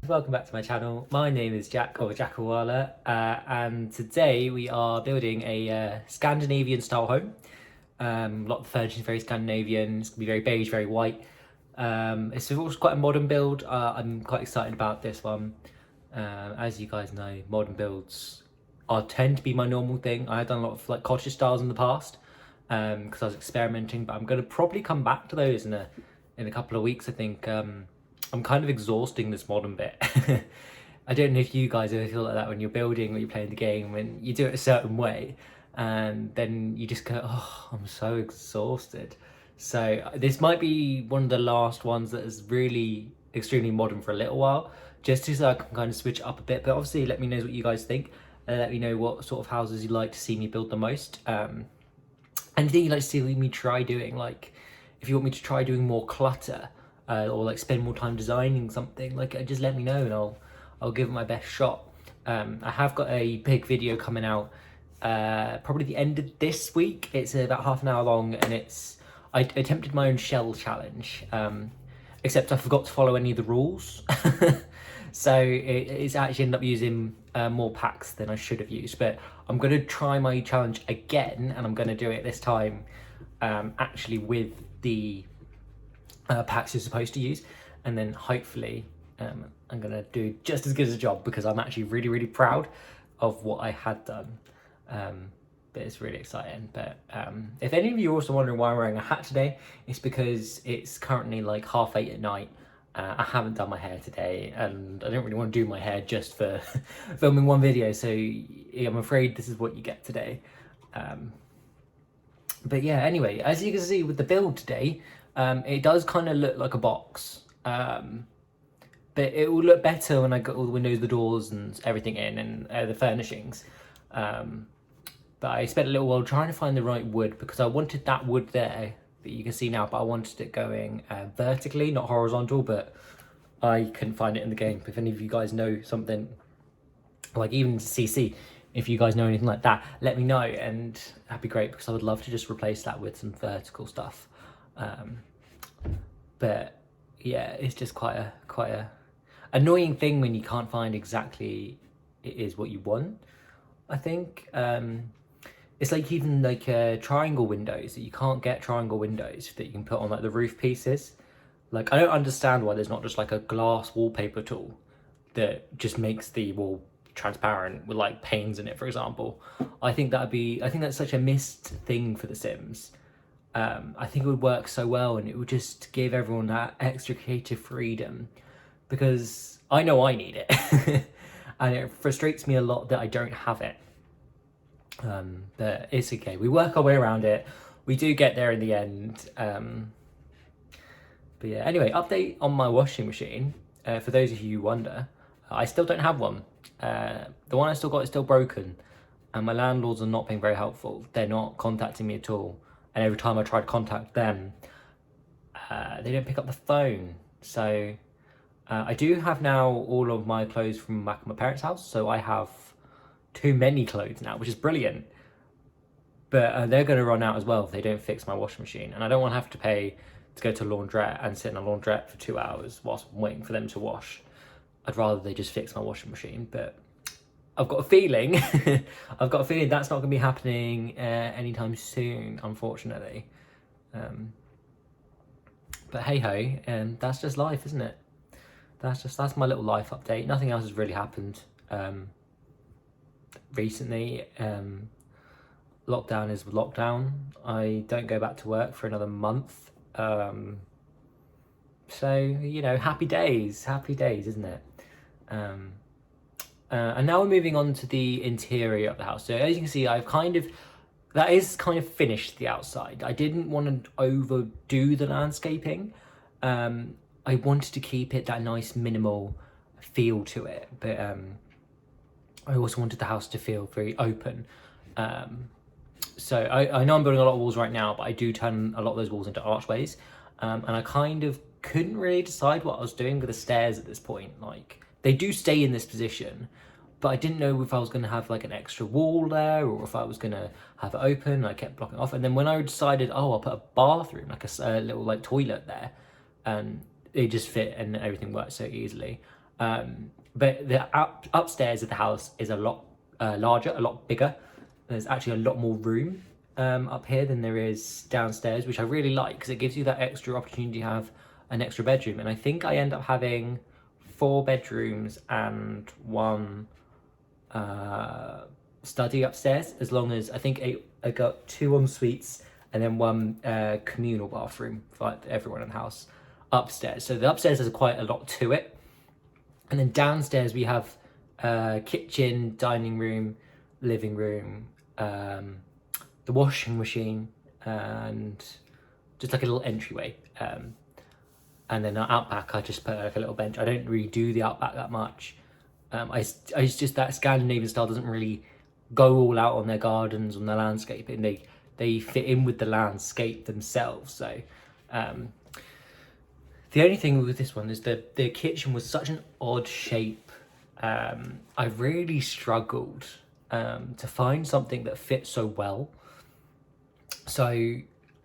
Welcome back to my channel. My name is Jack, or Jackoala, and today we are building a Scandinavian style home. A lot of the furniture is very Scandinavian. It's gonna be very beige, very white. It's also quite a modern build. I'm quite excited about this one. As you guys know, modern builds tend to be my normal thing. I have done a lot of like cottage styles in the past because I was experimenting, but I'm gonna probably come back to those in a couple of weeks. I think. I'm kind of exhausting this modern bit. I don't know if you guys ever feel like that when you're building or you're playing the game, when you do it a certain way and then you just go, oh, I'm so exhausted. So this might be one of the last ones that is really extremely modern for a little while, just so I can kind of switch up a bit. But obviously let me know what you guys think. Let me know what sort of houses you'd like to see me build the most. Anything you'd like to see me try doing, like if you want me to try doing more clutter, or like spend more time designing something, like just let me know and I'll give it my best shot. I have got a big video coming out probably the end of this week. It's about half an hour long and I attempted my own shell challenge, except I forgot to follow any of the rules. So it's actually ended up using more packs than I should have used, but I'm going to try my challenge again and I'm going to do it this time actually with the packs you're supposed to use, and then hopefully I'm gonna do just as good as a job, because I'm actually really proud of what I had done. But it's really exciting. But if any of you are also wondering why I'm wearing a hat today, it's because it's currently like 8:30 at night. I haven't done my hair today and I don't really want to do my hair just for filming one video, so yeah, I'm afraid this is what you get today. But yeah, anyway, as you can see with the build today, it does kind of look like a box, but it will look better when I got all the windows, the doors and everything in, and the furnishings. But I spent a little while trying to find the right wood, because I wanted that wood there that you can see now, but I wanted it going vertically, not horizontal, but I couldn't find it in the game. If any of you guys know something, like even CC, if you guys know anything like that, let me know, and that'd be great, because I would love to just replace that with some vertical stuff. But yeah, it's just quite a annoying thing when you can't find exactly it is what you want. I think it's like even like triangle windows, that you can't get triangle windows that you can put on like the roof pieces. Like I don't understand why there's not just like a glass wallpaper tool that just makes the wall transparent with like panes in it, for example. I think that's such a missed thing for The Sims. I think it would work so well, and it would just give everyone that extra creative freedom, because I know I need it. And it frustrates me a lot that I don't have it. But it's okay, we work our way around it, we do get there in the end. But yeah, anyway, update on my washing machine. For those of you who wonder, I still don't have one. The one I still got is still broken, and my landlords are not being very helpful. They're not contacting me at all, and every time I try to contact them, they don't pick up the phone. So I do have now all of my clothes from back at my parents' house, so I have too many clothes now, which is brilliant. But they're going to run out as well if they don't fix my washing machine, and I don't want to have to pay to go to a laundrette and sit in a laundrette for 2 hours whilst I'm waiting for them to wash. I'd rather they just fix my washing machine. But I've got a feeling I've got a feeling that's not going to be happening anytime soon, unfortunately. But hey ho, that's just life, isn't it? That's my little life update. Nothing else has really happened recently. Lockdown is lockdown. I don't go back to work for another month. So, you know, happy days, isn't it? And now we're moving on to the interior of the house. So as you can see, that is kind of finished the outside. I didn't want to overdo the landscaping. I wanted to keep it that nice minimal feel to it, but I also wanted the house to feel very open. So I know I'm building a lot of walls right now, but I do turn a lot of those walls into archways. And I kind of couldn't really decide what I was doing with the stairs at this point. Like, they do stay in this position, but I didn't know if I was going to have like an extra wall there, or if I was going to have it open. I kept blocking off, and then when I decided, oh, I'll put a bathroom, like a little like toilet there, it just fit and everything worked so easily. But the upstairs of the house is a lot larger, a lot bigger. There's actually a lot more room up here than there is downstairs, which I really like because it gives you that extra opportunity to have an extra bedroom. And I think I end up having 4 bedrooms and 1 study upstairs, as long as I think I got 2 en suites and then 1 communal bathroom for like everyone in the house upstairs. So the upstairs has quite a lot to it. And then downstairs we have kitchen, dining room, living room, the washing machine, and just like a little entryway. And then out back I just put like a little bench. I don't really do the outback that much. It's just that Scandinavian style doesn't really go all out on their gardens, on their landscaping. They fit in with the landscape themselves. So the only thing with this one is the kitchen was such an odd shape. I really struggled to find something that fits so well. So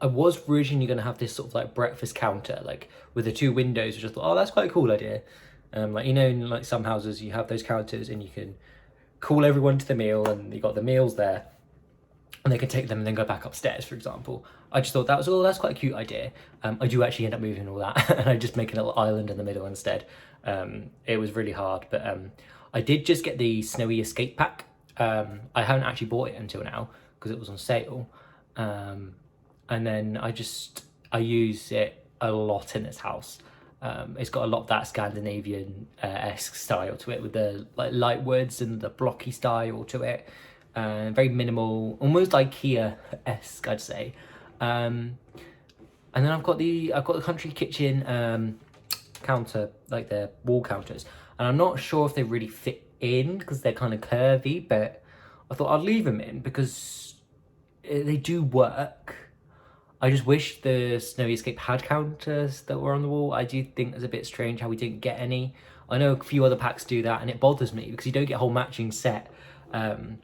I was originally going to have this sort of like breakfast counter, like with the 2 windows, which I thought, oh, that's quite a cool idea. Like, you know, in like some houses you have those counters and you can call everyone to the meal and you got the meals there and they can take them and then go back upstairs, for example. I just thought that was, oh, that's quite a cute idea. I do actually end up moving all that and I just make a little island in the middle instead. It was really hard, but I did just get the Snowy Escape Pack. I haven't actually bought it until now because it was on sale. And then I use it a lot in this house. It's got a lot of that Scandinavian-esque style to it with the like light woods and the blocky style to it. Very minimal, almost IKEA-esque, I'd say. And then I've got the country kitchen counter, like the wall counters, and I'm not sure if they really fit in because they're kind of curvy, but I thought I'd leave them in because they do work. I just wish the Snowy Escape had counters that were on the wall. I do think it's a bit strange how we didn't get any. I know a few other packs do that and it bothers me because you don't get a whole matching set. And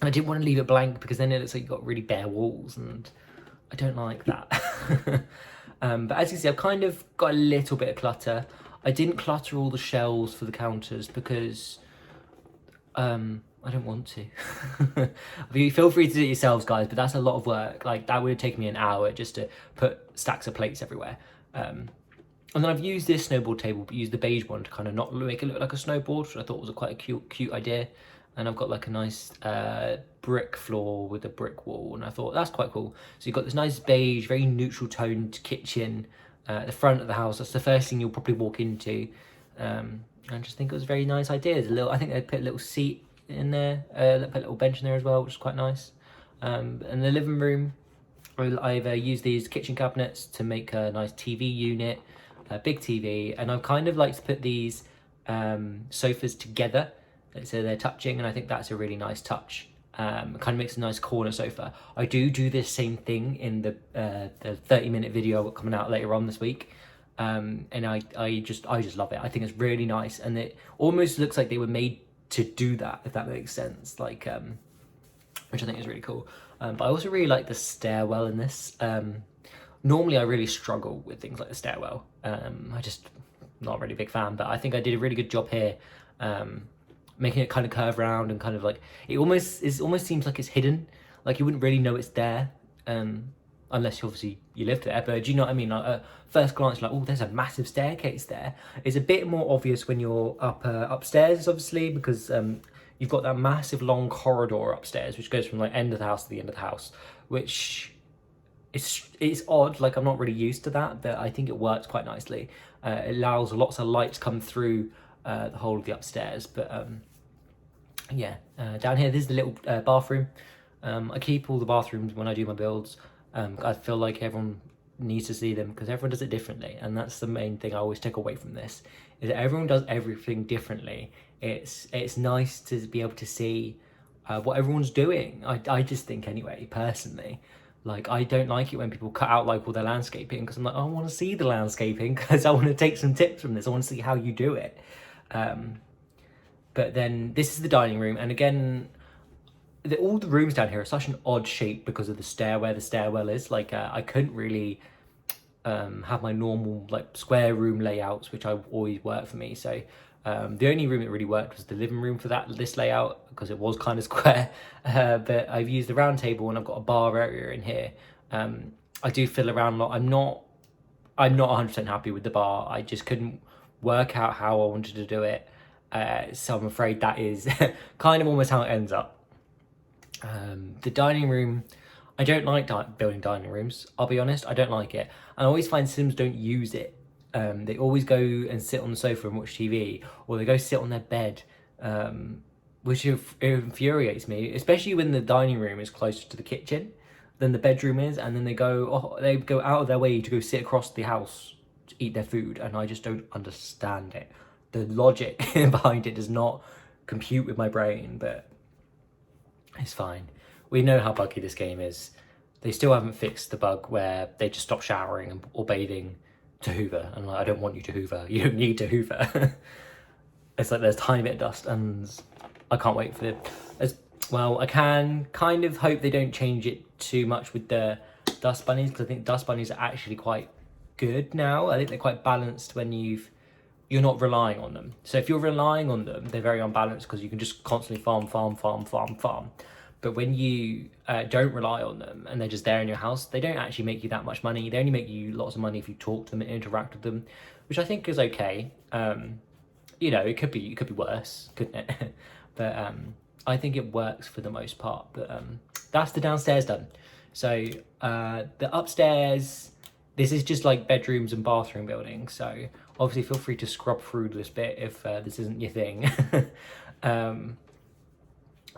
I didn't want to leave it blank because then it looks like you've got really bare walls and I don't like that. But as you see, I've kind of got a little bit of clutter. I didn't clutter all the shelves for the counters because I don't want to. Feel free to do it yourselves, guys, but that's a lot of work. Like, that would have taken me an hour just to put stacks of plates everywhere. And then I've used this snowboard table, but used the beige one to kind of not make it look like a snowboard, which I thought was quite a cute idea. And I've got like a nice brick floor with a brick wall, and I thought that's quite cool. So you've got this nice beige, very neutral toned kitchen at the front of the house. That's the first thing you'll probably walk into. I just think it was a very nice idea. I think they put a little seat in there, put a little bench in there as well, which is quite nice. And the living room, I've used these kitchen cabinets to make a nice TV unit, a big TV, and I've kind of like to put these sofas together so they're touching, and I think that's a really nice touch. It kind of makes a nice corner sofa. I do this same thing in the 30-minute video coming out later on this week. And I just love it. I think it's really nice, and it almost looks like they were made to do that, if that makes sense, like which I think is really cool. But I also really like the stairwell in this. Normally I really struggle with things like the stairwell. I just not really a big fan, but I think I did a really good job here, making it kind of curve around and kind of like it almost seems like it's hidden, like you wouldn't really know it's there, unless obviously you lived there. But do you know what I mean? Like at first glance, like, oh, there's a massive staircase there. It's a bit more obvious when you're upstairs, obviously, because you've got that massive long corridor upstairs, which goes from like end of the house to the end of the house, which it's odd. Like, I'm not really used to that, but I think it works quite nicely. It allows lots of light to come through the whole of the upstairs. But yeah, down here, this is the little bathroom. I keep all the bathrooms when I do my builds. I feel like everyone needs to see them because everyone does it differently, and that's the main thing I always take away from this, is that everyone does everything differently. It's nice to be able to see what everyone's doing. I just think, anyway, personally, like, I don't like it when people cut out like all their landscaping, because I'm like, oh, I want to see the landscaping because I want to take some tips from this. I want to see how you do it. But then this is the dining room, and again, all the rooms down here are such an odd shape because of the stairwell is. Like, I couldn't really have my normal like square room layouts, which I always work for me. So The only room that really worked was the living room for this layout, because it was kind of square. But I've used the round table and I've got a bar area in here. I do fiddle around a lot. I'm not 100% happy with the bar. I just couldn't work out how I wanted to do it. So I'm afraid that is kind of almost how it ends up. The dining room, I don't like building dining rooms. I'll be honest, I don't like it. And I always find Sims don't use it. They always go and sit on the sofa and watch TV, or they go sit on their bed, which infuriates me, especially when the dining room is closer to the kitchen than the bedroom is, and then they go out of their way to go sit across the house to eat their food, and I just don't understand it. The logic behind it does not compute with my brain, but it's fine. We know how buggy this game is. They still haven't fixed the bug where they just stop showering or bathing to hoover. And like, I don't want you to hoover. You don't need to hoover. It's like there's a tiny bit of dust, and I can't wait for I can kind of hope they don't change it too much with the dust bunnies, because I think dust bunnies are actually quite good now. I think they're quite balanced when you're not relying on them. So if you're relying on them, they're very unbalanced, because you can just constantly farm. But when you don't rely on them and they're just there in your house, they don't actually make you that much money. They only make you lots of money if you talk to them and interact with them, which I think is okay. It could be worse, couldn't it? But I think it works for the most part. But that's the downstairs done. So the upstairs, this is just like bedrooms and bathroom buildings. So obviously feel free to scrub through this bit if this isn't your thing.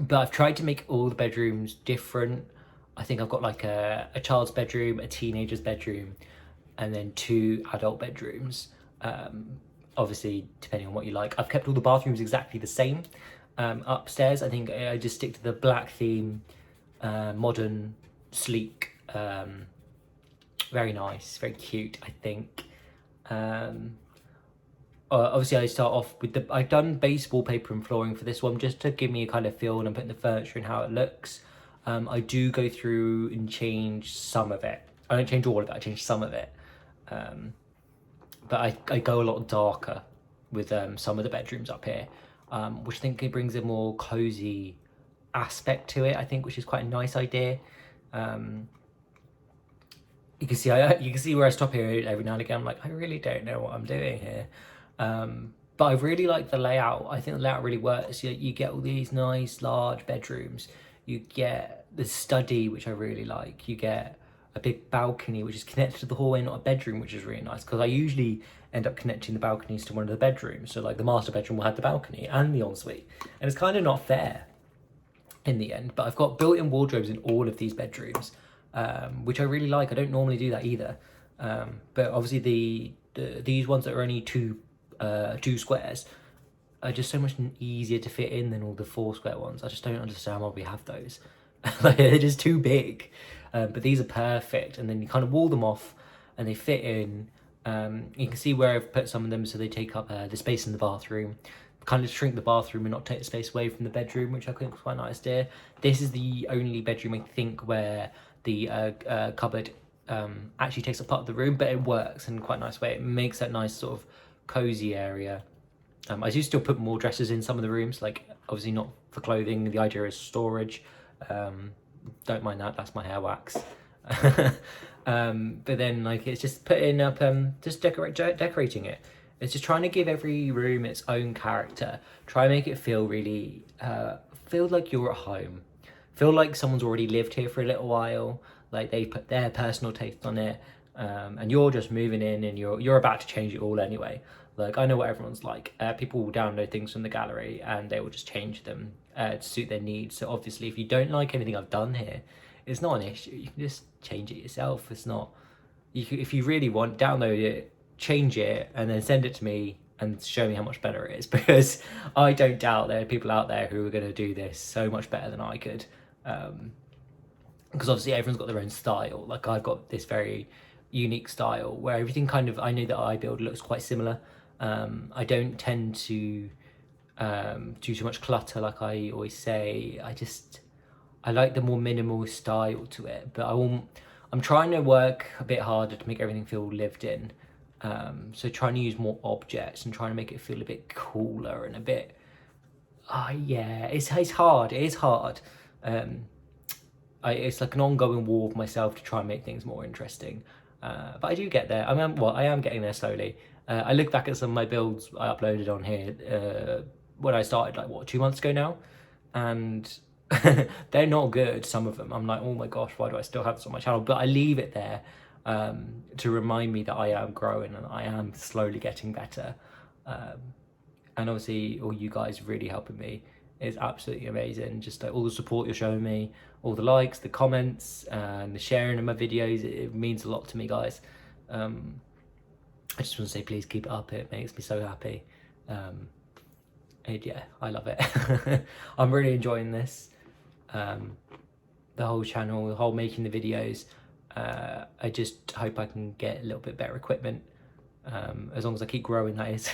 But I've tried to make all the bedrooms different. I think I've got like a child's bedroom, a teenager's bedroom, and then 2 adult bedrooms. Obviously, depending on what you like. I've kept all the bathrooms exactly the same. Upstairs, I think I just stick to the black theme, modern, sleek, very nice, very cute, I think. Obviously I start off with I've done base wallpaper and flooring for this one, just to give me a kind of feel, and I'm putting the furniture and how it looks. I do go through and change some of it. I don't change all of it, I change some of it. But I go a lot darker with some of the bedrooms up here, which I think it brings a more cozy aspect to it, I think, which is quite a nice idea. You can see where I stop here every now and again. I'm like, I really don't know what I'm doing here. But I really like the layout. I think the layout really works. You get all these nice large bedrooms. You get the study, which I really like. You get a big balcony, which is connected to the hallway, not a bedroom, which is really nice, because I usually end up connecting the balconies to one of the bedrooms. So like the master bedroom will have the balcony and the ensuite, and it's kind of not fair in the end. But I've got built-in wardrobes in all of these bedrooms, which I really like. I don't normally do that either. But obviously these ones that are only two squares are just so much easier to fit in than all the 4 square ones. I just don't understand why we have those. Like, they're just too big. But these are perfect, and then you kind of wall them off and they fit in. You can see where I've put some of them, so they take up the space in the bathroom, kind of shrink the bathroom and not take the space away from the bedroom, which I think is quite nice there. This is the only bedroom, I think, where the cupboard actually takes up part of the room, but it works in quite a nice way. It makes that nice sort of cozy area. I do still put more dresses in some of the rooms, like obviously not for clothing. The idea is storage. Don't mind that, that's my hair wax. But then like it's just putting up just decorating it. It's just trying to give every room its own character. Try and make it feel really feel like you're at home. Feel like someone's already lived here for a little while, like they put their personal taste on it, and you're just moving in and you're about to change it all anyway. Like, I know what everyone's like. People will download things from the gallery and they will just change them to suit their needs. So obviously, if you don't like anything I've done here, it's not an issue. You can just change it yourself. It's not... if you really want, download it, change it, and then send it to me and show me how much better it is. Because I don't doubt there are people out there who are going to do this so much better than I could. Because obviously everyone's got their own style. Like, I've got this very unique style where everything kind of... I know that I build looks quite similar. I don't tend to do too much clutter, like I always say. I like the more minimal style to it, but I'm trying to work a bit harder to make everything feel lived in. So trying to use more objects and trying to make it feel a bit cooler and a bit, yeah, it's hard, it is hard. It's like an ongoing war with myself to try and make things more interesting. But I do get there. I mean, well, I am getting there slowly. I look back at some of my builds I uploaded on here when I started, like, what, 2 months ago now? And they're not good, some of them. I'm like, oh my gosh, why do I still have this on my channel? But I leave it there to remind me that I am growing and I am slowly getting better. And obviously all you guys really helping me is absolutely amazing. Just like all the support you're showing me, all the likes, the comments, and the sharing of my videos, it means a lot to me, guys. I just want to say, please keep it up. It makes me so happy. And yeah, I love it. I'm really enjoying this. The whole channel, the whole making the videos. I just hope I can get a little bit better equipment. As long as I keep growing, that is.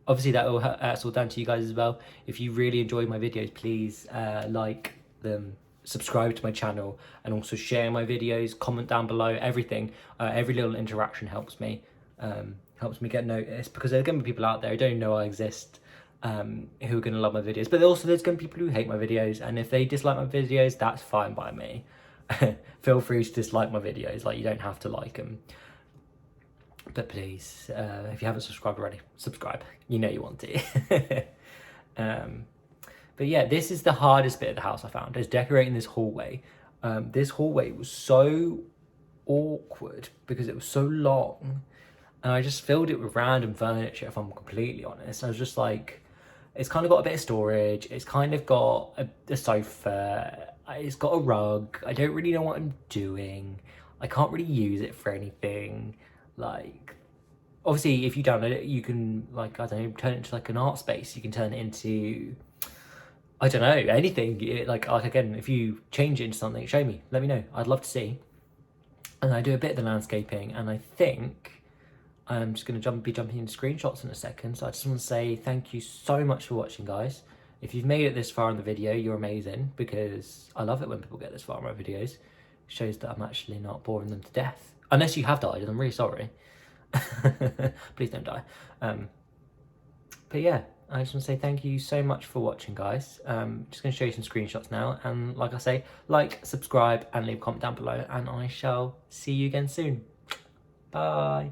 Obviously that's all down to you guys as well. If you really enjoy my videos, please like them, subscribe to my channel, and also share my videos, comment down below, everything. Every little interaction helps me get noticed, because there are going to be people out there who don't know I exist, who are going to love my videos, but also there's going to be people who hate my videos, and if they dislike my videos, that's fine by me. Feel free to dislike my videos, like, you don't have to like them. But please, if you haven't subscribed already, subscribe. You know you want to. But yeah, this is the hardest bit of the house I found, is decorating this hallway. This hallway was so awkward because it was so long, and I just filled it with random furniture, if I'm completely honest. I was just like, it's kind of got a bit of storage, it's kind of got a sofa, it's got a rug. I don't really know what I'm doing. I can't really use it for anything. Like, obviously, if you download it, you can, like, I don't know, turn it into like an art space. You can turn it into, I don't know, anything. Like again, if you change it into something, show me, let me know. I'd love to see. And I do a bit of the landscaping, and I think I'm just going to be jumping into screenshots in a second. So I just want to say thank you so much for watching, guys. If you've made it this far in the video, you're amazing, because I love it when people get this far in my videos. It shows that I'm actually not boring them to death. Unless you have died, and I'm really sorry. Please don't die. But yeah, I just want to say thank you so much for watching, guys. Just going to show you some screenshots now. And like I say, like, subscribe, and leave a comment down below. And I shall see you again soon. Bye.